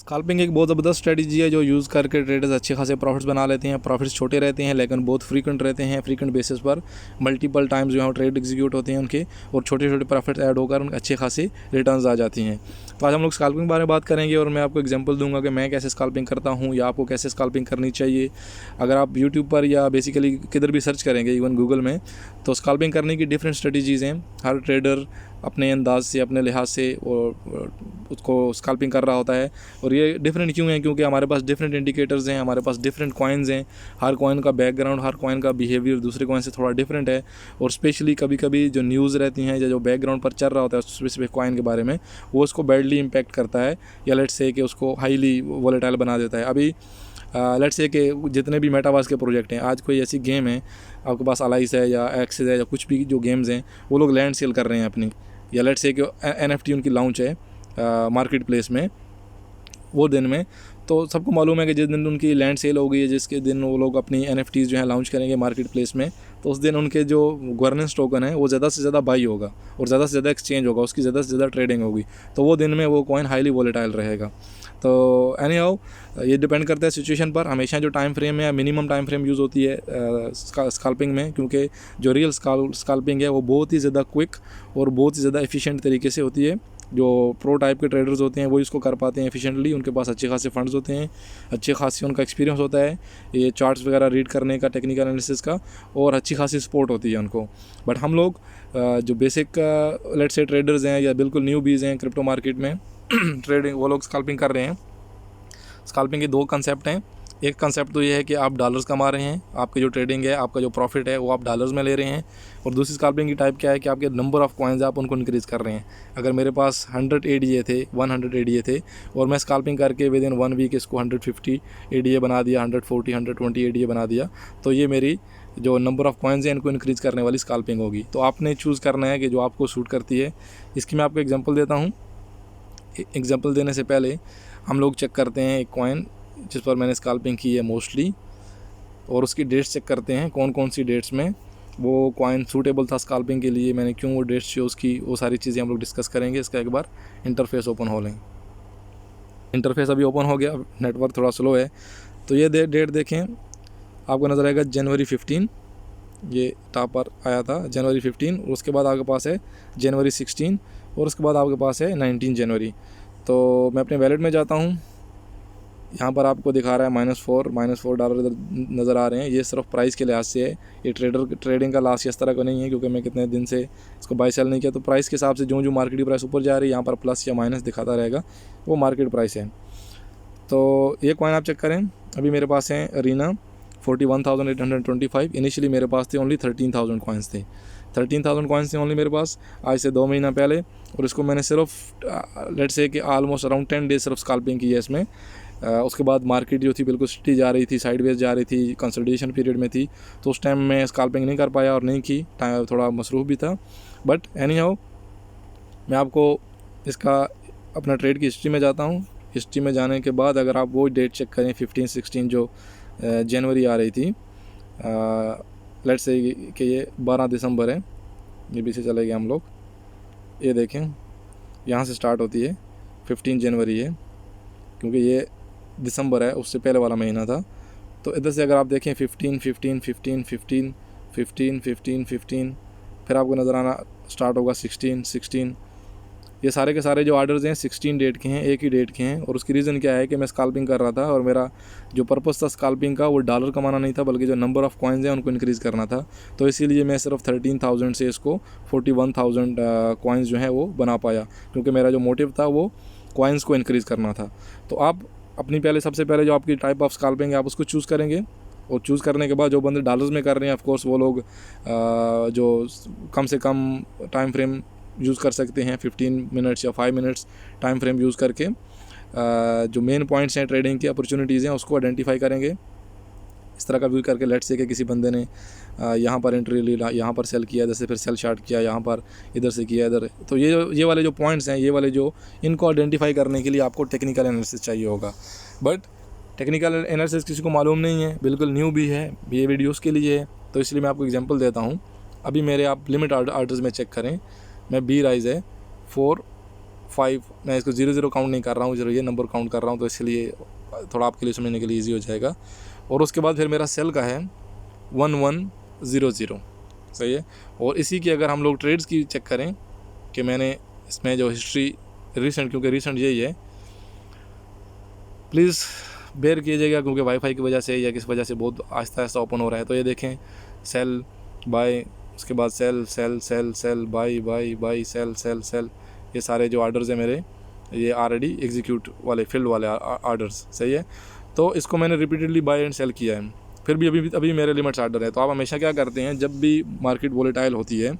Scalping एक बहुत ज़बरदस्त स्ट्रेटजी है जो यूज़ करके ट्रेडर्स अच्छे खासे प्रॉफिट्स बना लेते हैं। प्रॉफिट्स छोटे रहते हैं लेकिन बहुत फ्रीक्वेंट रहते हैं। फ्रीक्वेंट बेसिस पर मल्टीपल टाइम्स जो है ट्रेड एग्जीक्यूट होते हैं उनके, और छोटे छोटे प्रॉफिट्स ऐड होकर उनके अच्छे खासी रिटर्न्स आ जाती हैं। तो आज हम लोग स्कैल्पिंग के बारे में बात करेंगे और मैं आपको एग्जांपल दूंगा कि मैं कैसे स्कैल्पिंग करता हूँ या आपको कैसे स्कैल्पिंग करनी चाहिए। अगर आप यूट्यूब पर या बेसिकली किधर भी सर्च करेंगे, इवन गूगल में, तो स्कैल्पिंग करने की डिफरेंट स्ट्रेटजीज़ हैं। हर ट्रेडर अपने अंदाज से, अपने लिहाज से और उसको स्कैल्पिंग कर रहा होता है। और ये डिफरेंट क्यों है? क्योंकि हमारे पास डिफरेंट इंडिकेटर्स हैं, हमारे पास डिफरेंट कॉइन्स हैं। हर कॉइन का बैकग्राउंड, हर कॉइन का बिहेवियर दूसरे कॉइन से थोड़ा डिफरेंट है। और स्पेशली कभी कभी जो न्यूज़ रहती हैं या जो बैकग्राउंड पर चल रहा होता है स्पेसिफिक कॉइन के बारे में, वो उसको बैडली इम्पैक्ट करता है या लेट्स से कि उसको हाईली वोलेटाइल बना देता है। अभी लेट्स से कि जितने भी मेटावर्स के प्रोजेक्ट हैं, आज कोई ऐसी गेम है आपके पास, अलाइस है या एक्सिस है या कुछ भी जो गेम्स हैं, वो लोग लैंड सेल कर रहे हैं अपनी, या लेट्स से कि NFT उनकी लॉन्च है मार्केट प्लेस में वो दिन में। तो सबको मालूम है कि जिस दिन उनकी लैंड सेल हो गई है, जिसके दिन वो लोग अपनी NFTs जो है लॉन्च करेंगे मार्केट प्लेस में, तो उस दिन उनके जो गवर्नेंस टोकन है वो ज़्यादा से ज़्यादा बाई होगा और ज़्यादा से ज़्यादा एक्सचेंज होगा, उसकी ज़्यादा से ज़्यादा ट्रेडिंग होगी। तो वो दिन में वो कॉइन हाईली वोलेटाइल रहेगा। तो एनी हाउ ये डिपेंड करता है सिचुएशन पर। हमेशा जो टाइम फ्रेम है, मिनिमम टाइम फ्रेम यूज़ होती है स्कैल्पिंग में, क्योंकि जो रियल स्कैल्पिंग है वो बहुत ही ज़्यादा क्विक और बहुत ही ज़्यादा एफिशिएंट तरीके से होती है। जो प्रो टाइप के ट्रेडर्स होते हैं वो इसको कर पाते हैं एफिशिएंटली, उनके पास अच्छे खासे फंड्स होते हैं, अच्छे खासी उनका एक्सपीरियंस होता है ये चार्ट्स वगैरह रीड करने का, टेक्निकल एनालिसिस का, और अच्छी खासी सपोर्ट होती है उनको। बट हम लोग जो बेसिक लेट्स से ट्रेडर्स हैं या बिल्कुल न्यूबीज़ हैं क्रिप्टो मार्केट में ट्रेडिंग, वो लोग स्कैल्पिंग कर रहे हैं। स्कैल्पिंग के दो कंसेप्ट हैं। एक कंसेप्ट तो ये है कि आप डॉलर्स कमा रहे हैं, आपकी जो ट्रेडिंग है, आपका जो प्रॉफिट है वो आप डॉलर्स में ले रहे हैं। और दूसरी स्कैल्पिंग की टाइप क्या है कि आपके नंबर ऑफ़ कॉइन्स आप उनको इंक्रीज़ कर रहे हैं। अगर मेरे पास 100 ADA थे, 100 ADA थे, और मैं स्कैल्पिंग करके विद इन 1 वीक इसको 150 ADA बना दिया, 140 120 ADA बना दिया, तो ये मेरी जो नंबर ऑफ़ कॉइन्स हैं इनको इंक्रीज़ करने वाली स्कैल्पिंग होगी। तो आपने चूज़ करना है कि जो आपको सूट करती है। इसकी मैं आपको एग्जांपल देता हूँ। एग्जांपल देने से पहले हम लोग चेक करते हैं एक कॉइन जिस पर मैंने स्कैल्पिंग की है मोस्टली, और उसकी डेट्स चेक करते हैं कौन कौन सी डेट्स में वो कॉइन सूटेबल था स्कैल्पिंग के लिए, मैंने क्यों वो डेट्स चूज़ की, वो सारी चीज़ें हम लोग डिस्कस करेंगे। इसका एक बार इंटरफेस ओपन हो लें। इंटरफेस अभी ओपन हो गया, नेटवर्क थोड़ा स्लो है। तो ये डेट देखें, आपको नज़र आएगा जनवरी 15, ये टॉप पर आया था जनवरी 15। उसके बाद आपके पास है जनवरी 16 और उसके बाद आपके पास है 19 जनवरी। तो मैं अपने वैलेट में जाता हूँ, यहाँ पर आपको दिखा रहा है -4 इधर नज़र आ रहे हैं। ये सिर्फ प्राइस के लिहाज से है, ये ट्रेडिंग का लास्ट इस तरह का नहीं है, क्योंकि मैं कितने दिन से इसको बाई सेल नहीं किया। तो प्राइस के हिसाब से जो जो मार्केट की प्राइस ऊपर जा रही है, यहाँ पर प्लस या माइनस दिखाता रहेगा, वो मार्केट प्राइस है। तो ये कॉइन आप चेक करें। अभी मेरे पास है अरीना 41,825। इनिशियली मेरे पास थे ओनली 13,000 कॉइन्स थे, 13,000 कॉइन्स थे ओनली मेरे पास आज से 2 महीना पहले। और इसको मैंने सिर्फ लेट्स से कि ऑलमोस्ट अराउंड 10 डेज सिर्फ स्कैल्पिंग की है इसमें। उसके बाद मार्केट जो थी बिल्कुल सिटी जा रही थी, साइडवेज जा रही थी, कंसोलिडेशन पीरियड में थी, तो उस टाइम मैं स्कैल्पिंग नहीं कर पाया और नहीं की, टाइम थोड़ा मसरूफ़ भी था। बट एनी हाउ मैं आपको इसका अपना ट्रेड की हिस्ट्री में जाता हूँ। हिस्ट्री में जाने के बाद अगर आप वो डेट चेक करें 15 16 जो जनवरी आ रही थी, लेट्स से कि ये 12 दिसंबर है, ये पीछे चले गए हम लोग। ये देखें यहाँ से स्टार्ट होती है, 15 जनवरी है, क्योंकि ये दिसंबर है, उससे पहले वाला महीना था। तो इधर से अगर आप देखें 15 15 15 15 15 15 15, फिर आपको नज़र आना स्टार्ट होगा 16 16। ये सारे के सारे जो ऑर्डर्स हैं 16 डेट के हैं, एक ही डेट के हैं। और उसकी रीज़न क्या है कि मैं स्कैल्पिंग कर रहा था और मेरा जो पर्पस था स्कैल्पिंग का वो डॉलर कमाना नहीं था, बल्कि जो नंबर ऑफ़ कॉइन्स हैं उनको इंक्रीज़ करना था। तो इसीलिए मैं सिर्फ 13,000 से इसको 41,000 कॉइन्स जो हैं वो बना पाया, क्योंकि मेरा जो मोटिव था वो कॉइन्स को इंक्रीज़ करना था। तो आप अपनी सबसे पहले जो आपकी टाइप ऑफ स्कैल्पिंग है आप उसको चूज़ करेंगे, और चूज़ करने के बाद जो बंदे डॉलर्स में कर रहे हैं, ऑफ कोर्स वो लोग जो कम से कम टाइम फ्रेम यूज़ कर सकते हैं, 15 मिनट्स या 5 मिनट्स टाइम फ्रेम यूज़ करके जो मेन पॉइंट्स हैं ट्रेडिंग की अपॉर्चुनिटीज़ हैं उसको आइडेंटिफाई करेंगे। इस तरह का व्यू करके लेट्स से कि किसी बंदे ने यहाँ पर एंट्री ली, यहाँ पर सेल किया, जैसे फिर सेल शार्ट किया, यहाँ पर इधर से किया इधर। तो ये वाले जो पॉइंट्स हैं, ये वाले जो इनको आइडेंटिफाई करने के लिए आपको टेक्निकल एनालिसिस चाहिए होगा। बट टेक्निकल एनालिसिस किसी को मालूम नहीं है, बिल्कुल न्यू भी है, ये वीडियोज़ के लिए है। तो इसलिए मैं आपको एग्जांपल देता हूँ। अभी मेरे आप लिमिट आर्डर्स में चेक करें, मैं बी राइज है 5, मैं इसको 00 काउंट नहीं कर रहा हूँ, ये नंबर काउंट कर रहा हूँ, तो इसलिए थोड़ा आपके लिए समझने के लिए ईजी हो जाएगा। और उसके बाद फिर मेरा सेल का है 1100, सही है। और इसी की अगर हम लोग ट्रेड्स की चेक करें कि मैंने इसमें जो हिस्ट्री रिसेंट, क्योंकि रिसेंट यही है, प्लीज़ बेयर कीजिएगा क्योंकि वाईफाई की वजह से या किस वजह से बहुत आहिस्ता आहिस्ता ओपन हो रहा है। तो ये देखें, सेल बाय, उसके बाद sell sell sell sell buy buy buy sell sell sell, ये सारे जो आर्डर्स हैं मेरे, ये ऑलरेडी एग्जीक्यूट वाले फील्ड वाले आर्डर्स, सही है। तो इसको मैंने रिपीटेडली बाय एंड सेल किया है, फिर भी अभी मेरे लिमिट्स आर्डर है। तो आप हमेशा क्या करते हैं, जब भी मार्केट वोलेटाइल होती है,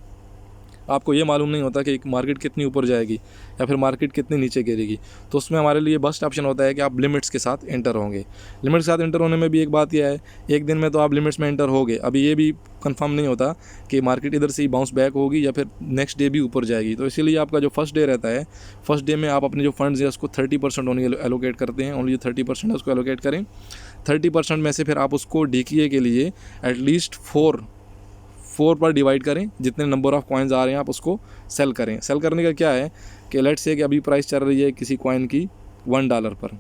आपको ये मालूम नहीं होता कि मार्केट कितनी ऊपर जाएगी या फिर मार्केट कितनी नीचे गिरेगी, तो उसमें हमारे लिए बेस्ट ऑप्शन होता है कि आप लिमिट्स के साथ एंटर होंगे। लिमिट्स के साथ एंटर होने में भी एक बात यह है, एक दिन में तो आप लिमिट्स में एंटर होगे, अभी ये भी कंफर्म नहीं होता कि मार्केट इधर से ही बाउंस बैक होगी या फिर नेक्स्ट डे भी ऊपर जाएगी। तो इसीलिए आपका जो फर्स्ट डे रहता है, फर्स्ट डे में आप अपने जो फंड्स है उसको 30% ओनली एलोकेट करते हैं, ओनली 30% है उसको एलोकेट करें। 30% में से फिर आप उसको DKA के लिए एटलीस्ट 4 पर डिवाइड करें, जितने नंबर ऑफ़ कॉइन्स आ रहे हैं आप उसको सेल करें। सेल करने का क्या है कि लेट्स से कि अभी प्राइस चल रही है किसी कॉइन की $1 पर,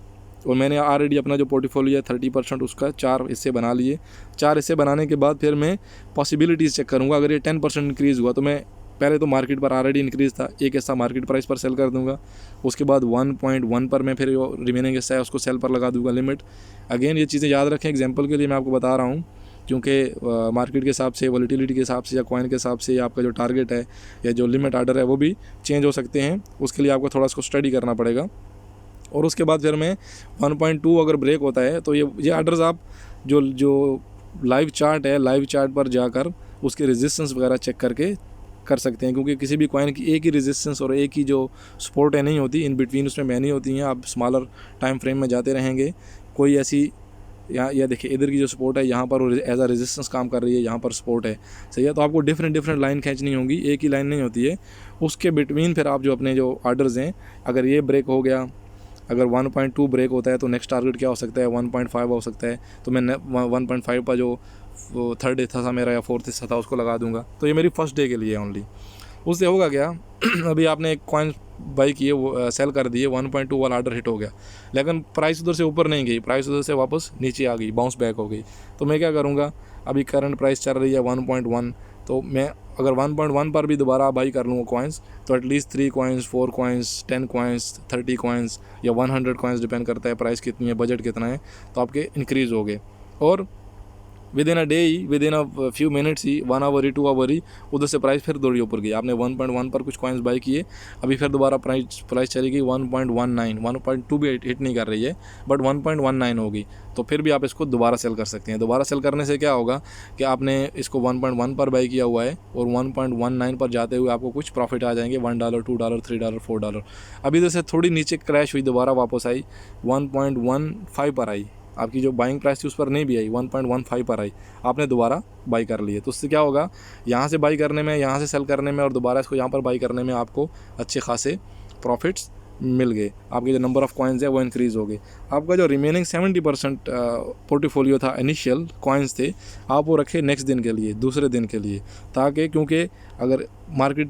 और मैंने ऑलरेडी अपना जो पोर्टफोलियो है 30% उसका 4 हिस्से बना लिए। 4 हिस्से बनाने के बाद फिर मैं पॉसिबिलिटीज़ चेक करूँगा। अगर ये 10% इंक्रीज़ हुआ तो मैं पहले तो मार्केट पर ऑलरेडी इंक्रीज़ था, एक हिस्सा मार्केट प्राइस पर सेल कर दूंगा, उसके बाद 1.1 पर मैं फिर जो रिमेनिंग हिस्सा है उसको सेल पर लगा दूंगा लिमिट। अगेन ये चीज़ें याद रखें, एग्जांपल के लिए मैं आपको बता रहा हूँ, क्योंकि मार्केट के हिसाब से, वॉलेटिलिटी के हिसाब से या कॉइन के हिसाब से आपका जो टारगेट है या जो लिमिट आर्डर है वो भी चेंज हो सकते हैं। उसके लिए आपको थोड़ा इसको स्टडी करना पड़ेगा। और उसके बाद फिर मैं 1.2 अगर ब्रेक होता है तो ये आर्डर्स आप जो लाइव चार्ट है, लाइव चार्ट पर जाकर उसके रेजिस्टेंस वगैरह चेक करके कर सकते हैं, क्योंकि किसी भी कॉइन की एक ही रेजिस्टेंस और एक ही जो सपोर्ट है नहीं होती, इन बिटवीन उसमें मैनी होती हैं। आप स्मॉलर टाइम फ्रेम में जाते रहेंगे, कोई ऐसी यहाँ देखिए इधर की जो सपोर्ट है यहाँ पर एज अ रेजिस्टेंस काम कर रही है, यहाँ पर सपोर्ट है, सही है। तो आपको डिफरेंट लाइन खींचनी होगी, एक ही लाइन नहीं होती है। उसके बिटवीन फिर आप जो अपने जो आर्डर्स हैं, अगर ये ब्रेक हो गया, अगर 1.2 ब्रेक होता है तो नेक्स्ट टारगेट क्या हो सकता है, 1.5 हो सकता है। तो मैं 1.5 पर जो थर्ड हिस्सा था मेरा या फोर्थ हिस्सा था उसको लगा दूंगा। तो ये मेरी फर्स्ट डे के लिए ओनली। उससे होगा क्या अभी आपने एक कॉइन बाई किए, वो सेल कर दिए, 1.2 वाला आर्डर हिट हो गया, लेकिन प्राइस उधर से ऊपर नहीं गई, प्राइस उधर से वापस नीचे आ गई, बाउंस बैक हो गई। तो मैं क्या करूँगा, अभी करंट प्राइस चल रही है 1.1, तो मैं अगर 1.1 पर भी दोबारा बाई कर लूँगा कॉइन्स, तो at least 3 coins, 4 coins, 10 coins, 30 coins या 100 कॉइन्स, डिपेंड करता है प्राइस कितनी है, बजट कितना है, तो आपके इंक्रीज़ हो गए। और विद इन अ डे ही, within a few minutes ही, 1 आवर ही, 2 आवर ही, उधर से प्राइस फिर थोड़ी ऊपर गई। आपने 1.1 पर कुछ कॉइन्स बाई किए, अभी फिर दोबारा प्राइस चली गई 1.19, 1.2 भी हिट नहीं कर रही है, बट 1.19 होगी। तो फिर भी आप इसको दोबारा सेल कर सकते हैं। दोबारा सेल करने से क्या होगा कि आपने इसको 1.1 पर बाई किया हुआ है और 1.19 पर जाते हुए आपको कुछ प्रॉफिट आ जाएंगे, $1, $2, $3, $4। अभी इधर से थोड़ी नीचे क्रैश हुई, दोबारा वापस आई, 1.15 पर आई, आपकी जो बाइंग प्राइस थी उस पर नहीं भी आई, 1.15 पर आई, आपने दोबारा बाई कर लिए। तो उससे क्या होगा, यहाँ से बाई करने में, यहाँ से सेल करने में और दोबारा इसको यहाँ पर बाई करने में आपको अच्छे खासे प्रॉफिट्स मिल गए। आपके जो नंबर ऑफ़ कॉइन्स है वो इंक्रीज़ हो गए। आपका जो रिमेनिंग 70% पोर्टफोलियो था, इनिशियल कॉइन्स थे, आप वो रखे नेक्स्ट दिन के लिए, दूसरे दिन के लिए, ताकि क्योंकि अगर मार्केट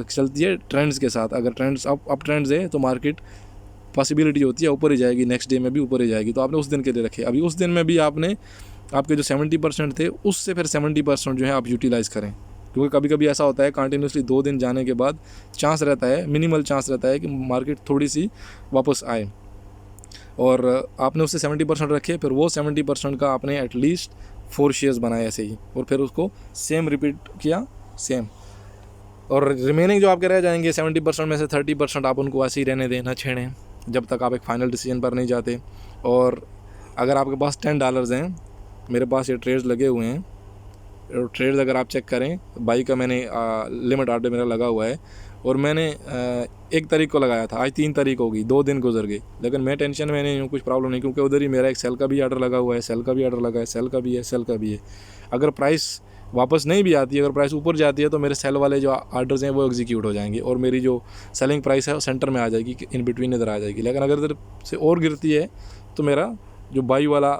चलती है ट्रेंड्स के साथ, अगर ट्रेंड्स अप ट्रेंड्स है तो मार्केट पॉसिबिलिटी होती है ऊपर ही जाएगी, नेक्स्ट डे में भी ऊपर ही जाएगी। तो आपने उस दिन के लिए रखे। अभी उस दिन में भी आपने आपके जो 70% थे उससे फिर 70% जो है आप यूटिलाइज़ करें, क्योंकि कभी कभी ऐसा होता है कंटिन्यूसली 2 दिन जाने के बाद चांस रहता है, मिनिमल चांस रहता है कि मार्केट थोड़ी सी वापस आए, और आपने उससे 70% रखे, फिर वो 70% का आपने एटलीस्ट 4 शेयर्स बनाए ऐसे ही, और फिर उसको सेम रिपीट किया, सेम। और रिमेनिंग जो आपके रह जाएंगे 70% में से 30% आप उनको ऐसे ही रहने दें, ना छेड़ें, जब तक आप एक फ़ाइनल डिसीजन पर नहीं जाते। और अगर आपके पास $10 हैं, मेरे पास ये ट्रेड्स लगे हुए हैं, और ट्रेड्स अगर आप चेक करें, बाई का मैंने लिमिट आर्डर मेरा लगा हुआ है, और मैंने 1 तारीख को लगाया था, आज 3 तारीख हो गई, 2 दिन गुजर गए, लेकिन मैं टेंशन में नहीं हूँ, कुछ प्रॉब्लम नहीं, क्योंकि उधर ही मेरा एक सेल का भी आर्डर लगा हुआ है, सेल का भी आर्डर लगा है, सेल का भी है, सेल का भी है। अगर प्राइस वापस नहीं भी आती है, अगर प्राइस ऊपर जाती है तो मेरे सेल वाले जो आर्डर्स हैं वो एग्जीक्यूट हो जाएंगे, और मेरी जो सेलिंग प्राइस है वो सेंटर में आ जाएगी, इन बिटवीन इधर आ जाएगी। लेकिन अगर इधर से और गिरती है तो मेरा जो बाई वाला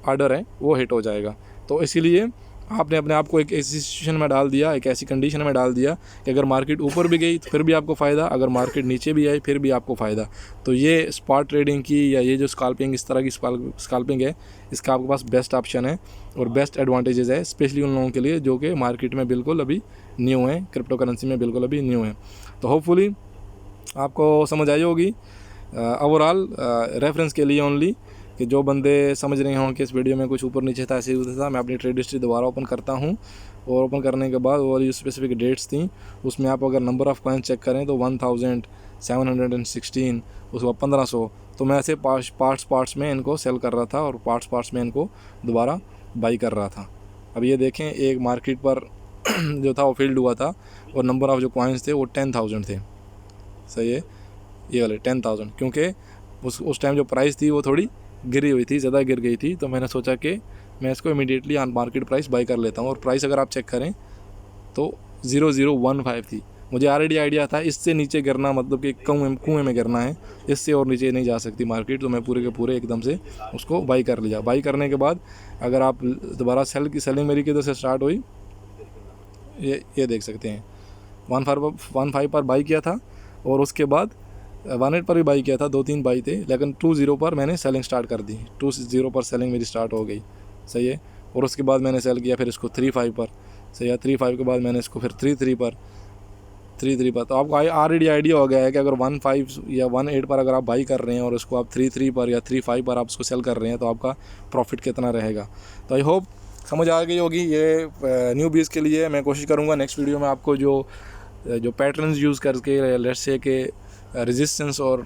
आर्डर है वो हिट हो जाएगा। तो इसीलिए आपने अपने आप को एक ऐसी सिचुएशन में डाल दिया, एक ऐसी कंडीशन में डाल दिया कि अगर मार्केट ऊपर भी गई तो फिर भी आपको फ़ायदा, अगर मार्केट नीचे भी आई फिर भी आपको फ़ायदा। तो ये स्पॉट ट्रेडिंग की या ये जो स्कैल्पिंग, इस तरह की स्कैल्पिंग है, इसका आपके पास बेस्ट ऑप्शन है और बेस्ट एडवांटेजेस है, स्पेशली उन लोगों के लिए जो कि मार्केट में बिल्कुल अभी न्यू है, क्रिप्टो करेंसी में बिल्कुल अभी न्यू है। तो होपफुली आपको समझ आई होगी। ओवरऑल रेफरेंस के लिए ओनली, कि जो बंदे समझ रहे हों कि इस वीडियो में कुछ ऊपर नीचे था, ऐसे ही था, मैं अपनी ट्रेड हिस्ट्री दोबारा ओपन करता हूं, और ओपन करने के बाद वो जो स्पेसिफिक डेट्स थी उसमें आप अगर नंबर ऑफ़ कॉइन चेक करें तो 1716, उसके बाद 1500। तो मैं ऐसे पार्ट्स में इनको सेल कर रहा था और पार्ट्स में इनको दोबारा बाई कर रहा था। अब ये देखें, एक मार्केट पर जो था वो फील्ड हुआ था और नंबर ऑफ़ जो कॉइन्स थे वो 10,000 थे। सही है, ये वाले 10,000, क्योंकि उस टाइम जो प्राइस थी वो थोड़ी गिरी हुई थी, ज़्यादा गिर गई थी। तो मैंने सोचा कि मैं इसको immediately on market price by कर लेता हूँ, और प्राइस अगर आप चेक करें तो 0015 थी। मुझे ऑलरेडी आइडिया था इससे नीचे गिरना मतलब कि कुएँ में गिरना है, इससे और नीचे नहीं जा सकती मार्केट। तो मैं पूरे के पूरे एकदम से उसको बाई कर लिया। बाई करने के बाद अगर आप दोबारा सेलिंग मेरी किधर से स्टार्ट हुई, ये देख सकते हैं, 15 पर बाई किया था और उसके बाद 18 पर भी बाई किया था, 2-3 बाई थे, लेकिन 20 पर मैंने सेलिंग स्टार्ट कर दी। 20 पर सेलिंग मेरी स्टार्ट हो गई। सही है, और उसके बाद मैंने सेल किया फिर इसको 35 पर। सही है, 35 के बाद मैंने इसको फिर 33 पर। तो आपको ऑलरेडी आइडिया हो गया है कि अगर 15 या 18 पर अगर आप बाई कर रहे हैं और उसको आप 33 पर या 35 पर आप उसको सेल कर रहे हैं तो आपका प्रॉफिट कितना रहेगा। तो आई होप समझ आ गई होगी। ये न्यू बीज के लिए मैं कोशिश करूँगा नेक्स्ट वीडियो में आपको जो पैटर्न्स यूज़ करके, लेट्स से कि रेजिस्टेंस और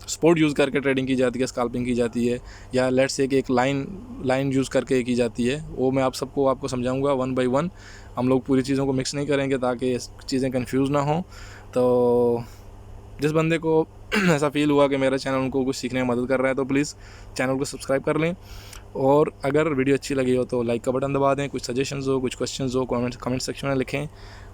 सपोर्ट यूज़ करके ट्रेडिंग की जाती है, स्कैल्पिंग की जाती है, या लेट्स से कि एक लाइन यूज़ करके की जाती है, वो मैं आपको समझाऊंगा 1 बाय 1। हम लोग पूरी चीज़ों को मिक्स नहीं करेंगे ताकि चीज़ें कंफ्यूज ना हो। तो जिस बंदे को ऐसा फील हुआ कि मेरा चैनल उनको कुछ सीखने में मदद कर रहा है तो प्लीज़ चैनल को सब्सक्राइब कर लें, और अगर वीडियो अच्छी लगी हो तो लाइक का बटन दबा दें। कुछ सजेशंस हो, कुछ क्वेश्चंस हो, कमेंट सेक्शन में लिखें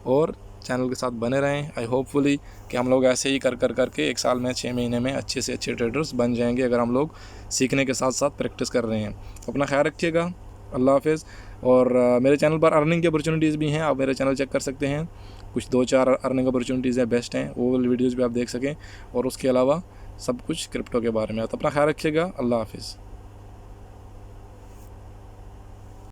और चैनल के साथ बने रहें। आई होपफुली कि हम लोग ऐसे ही करके 1 साल में 6 महीने में अच्छे से अच्छे ट्रेडर्स बन जाएंगे, अगर हम लोग सीखने के साथ साथ प्रैक्टिस कर रहे हैं। अपना ख्याल रखिएगा, अल्लाह हाफ़िज़। और मेरे चैनल पर अर्निंग की अपॉर्चुनिटीज़ भी हैं, आप मेरे चैनल चेक कर सकते हैं। कुछ 2-4 अर्निंग अपॉर्चुनिटीज़ है, बेस्ट हैं, वो वीडियोज़ भी आप देख सकें, और उसके अलावा सब कुछ क्रिप्टो के बारे में। तो अपना ख्याल रखिएगा, अल्लाह हाफ़िज़।